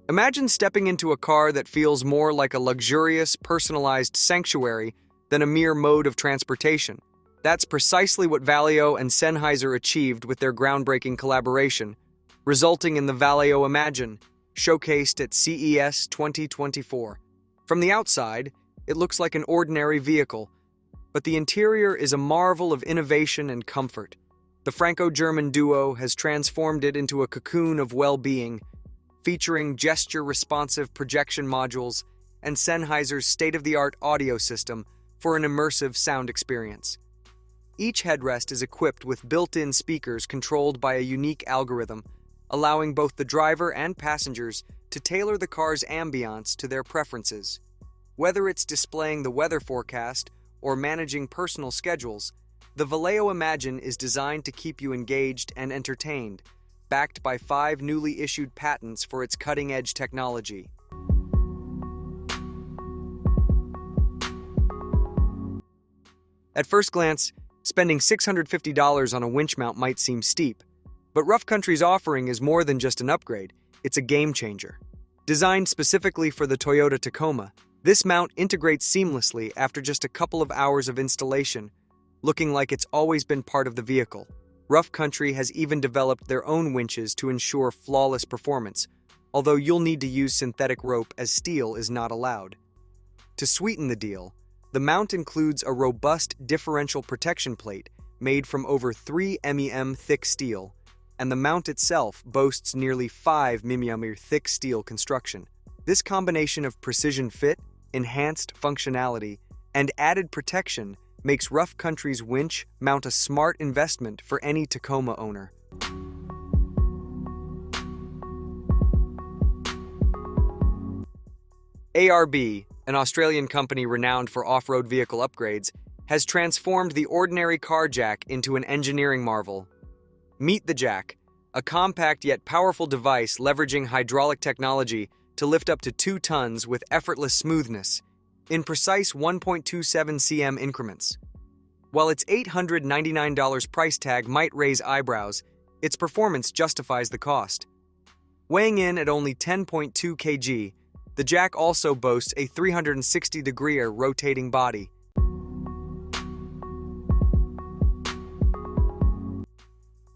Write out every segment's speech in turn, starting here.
Imagine stepping into a car that feels more like a luxurious, personalized sanctuary than a mere mode of transportation. That's precisely what Valeo and Sennheiser achieved with their groundbreaking collaboration, resulting in the Valeo Imagin, showcased at CES 2024. From the outside, it looks like an ordinary vehicle, but the interior is a marvel of innovation and comfort. The Franco-German duo has transformed it into a cocoon of well-being, featuring gesture-responsive projection modules and Sennheiser's state-of-the-art audio system for an immersive sound experience. Each headrest is equipped with built-in speakers controlled by a unique algorithm, allowing both the driver and passengers to tailor the car's ambiance to their preferences. Whether it's displaying the weather forecast or managing personal schedules, the Valeo Imagin is designed to keep you engaged and entertained, backed by 5 newly issued patents for its cutting-edge technology. At first glance, spending $650 on a winch mount might seem steep, but Rough Country's offering is more than just an upgrade, it's a game-changer. Designed specifically for the Toyota Tacoma, this mount integrates seamlessly after just a couple of hours of installation, looking like it's always been part of the vehicle. Rough Country has even developed their own winches to ensure flawless performance, although you'll need to use synthetic rope as steel is not allowed. To sweeten the deal, the mount includes a robust differential protection plate made from over 3 mm thick steel, and the mount itself boasts nearly 5 mm thick steel construction. This combination of precision fit, enhanced functionality, and added protection makes Rough Country's winch mount a smart investment for any Tacoma owner. ARB, an Australian company renowned for off-road vehicle upgrades, has transformed the ordinary car jack into an engineering marvel. Meet the Jack, a compact yet powerful device leveraging hydraulic technology to lift up to 2 tons with effortless smoothness, in precise 1.27 cm increments. While its $899 price tag might raise eyebrows, its performance justifies the cost. Weighing in at only 10.2 kg, the Jack also boasts a 360-degree rotating body.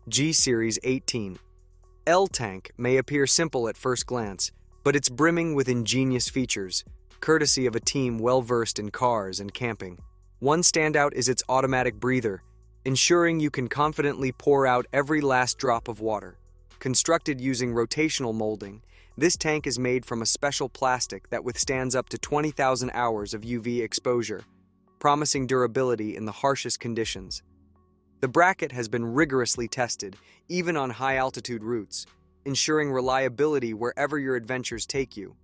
G-Series 18. L-Tank may appear simple at first glance, but it's brimming with ingenious features, courtesy of a team well-versed in cars and camping. One standout is its automatic breather, ensuring you can confidently pour out every last drop of water. Constructed using rotational molding, this tank is made from a special plastic that withstands up to 20,000 hours of UV exposure, promising durability in the harshest conditions. The bracket has been rigorously tested, even on high-altitude routes, ensuring reliability wherever your adventures take you.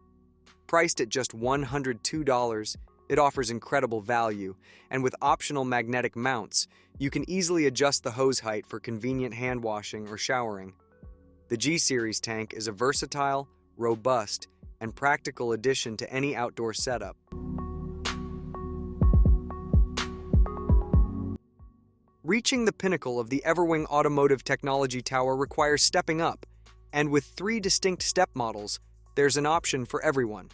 Priced at just $102, it offers incredible value, and with optional magnetic mounts, you can easily adjust the hose height for convenient hand washing or showering. The G-Series tank is a versatile, robust, and practical addition to any outdoor setup. Reaching the pinnacle of the Everwing Automotive Technology Tower requires stepping up, and with 3 distinct step models, there's an option for everyone.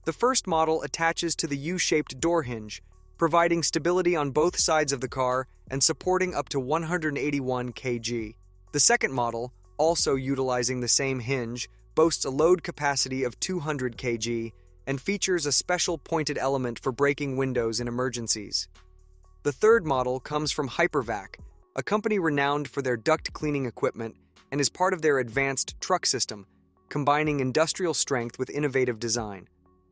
The first model attaches to the U-shaped door hinge, providing stability on both sides of the car and supporting up to 181 kg. The second model, also utilizing the same hinge, boasts a load capacity of 200 kg and features a special pointed element for breaking windows in emergencies. The third model comes from Hypervac, a company renowned for their duct cleaning equipment and is part of their advanced truck system, combining industrial strength with innovative design.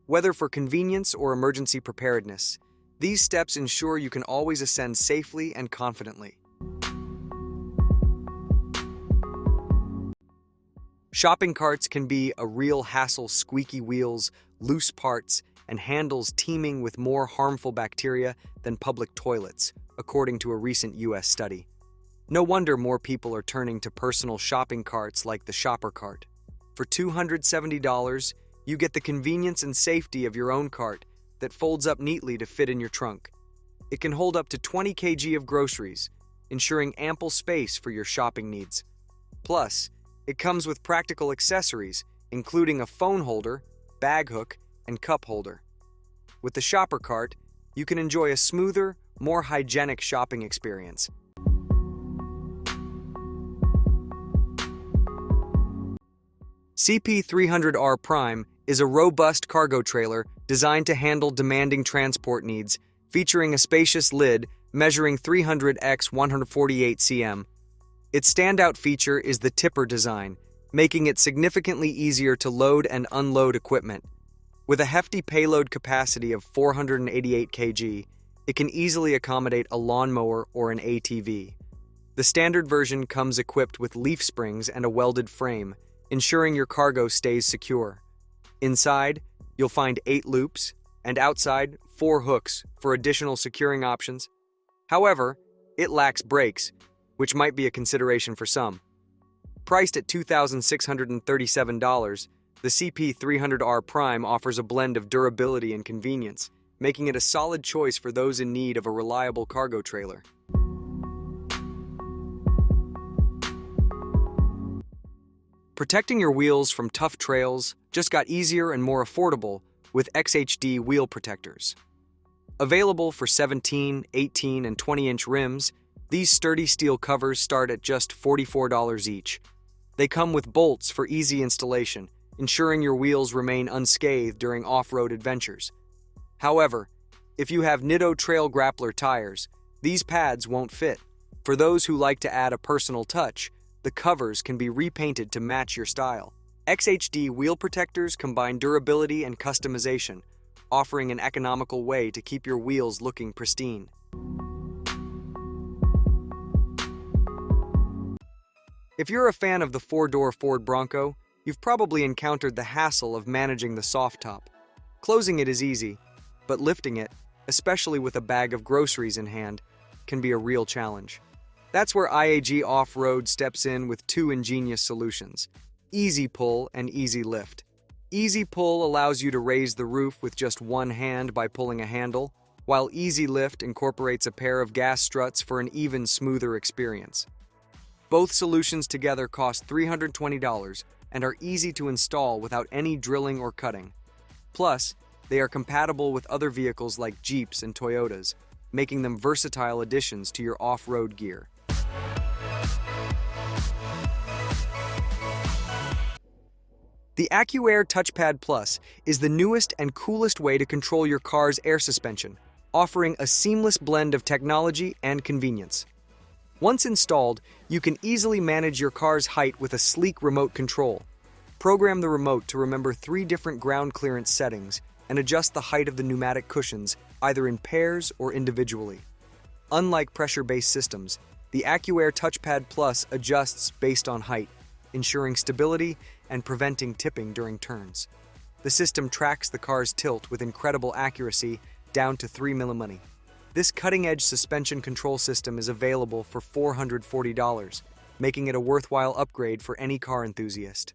Whether for convenience or emergency preparedness, these steps ensure you can always ascend safely and confidently. Shopping carts can be a real hassle: squeaky wheels, loose parts, and handles teeming with more harmful bacteria than public toilets, according to a recent US study. No wonder more people are turning to personal shopping carts like the Soppacart. For $270, you get the convenience and safety of your own cart that folds up neatly to fit in your trunk. It can hold up to 20 kg of groceries, ensuring ample space for your shopping needs. Plus, it comes with practical accessories, including a phone holder, bag hook, and cup holder. With the Soppacart, you can enjoy a smoother, more hygienic shopping experience. CP300R Prime is a robust cargo trailer designed to handle demanding transport needs, featuring a spacious lid measuring 300 x 148 cm. Its standout feature is the tipper design, making it significantly easier to load and unload equipment. With a hefty payload capacity of 488 kg, it can easily accommodate a lawnmower or an ATV. The standard version comes equipped with leaf springs and a welded frame, ensuring your cargo stays secure. Inside, you'll find 8 loops, and outside, 4 hooks for additional securing options. However, it lacks brakes, which might be a consideration for some. Priced at $2,637, the CP300R Prime offers a blend of durability and convenience, making it a solid choice for those in need of a reliable cargo trailer. Protecting your wheels from tough trails just got easier and more affordable with XHD wheel protectors. Available for 17, 18, and 20-inch rims, these sturdy steel covers start at just $44 each. They come with bolts for easy installation, ensuring your wheels remain unscathed during off-road adventures. However, if you have Nitto Trail Grappler tires, these pads won't fit. For those who like to add a personal touch, the covers can be repainted to match your style. XHD wheel protectors combine durability and customization, offering an economical way to keep your wheels looking pristine. If you're a fan of the 4-door Ford Bronco, you've probably encountered the hassle of managing the soft top. Closing it is easy, but lifting it, especially with a bag of groceries in hand, can be a real challenge. That's where IAG Off-Road steps in with 2 ingenious solutions: Easy Pull and Easy Lift. Easy Pull allows you to raise the roof with just one hand by pulling a handle, while Easy Lift incorporates a pair of gas struts for an even smoother experience. Both solutions together cost $320 and are easy to install without any drilling or cutting. Plus, they are compatible with other vehicles like Jeeps and Toyotas, making them versatile additions to your off-road gear. The AccuAir TouchPad Plus is the newest and coolest way to control your car's air suspension, offering a seamless blend of technology and convenience. Once installed, you can easily manage your car's height with a sleek remote control. Program the remote to remember 3 different ground clearance settings and adjust the height of the pneumatic cushions either in pairs or individually. Unlike pressure-based systems, the AccuAir TouchPad Plus adjusts based on height, ensuring stability and preventing tipping during turns. The system tracks the car's tilt with incredible accuracy down to 3 mm. This cutting-edge suspension control system is available for $440, making it a worthwhile upgrade for any car enthusiast.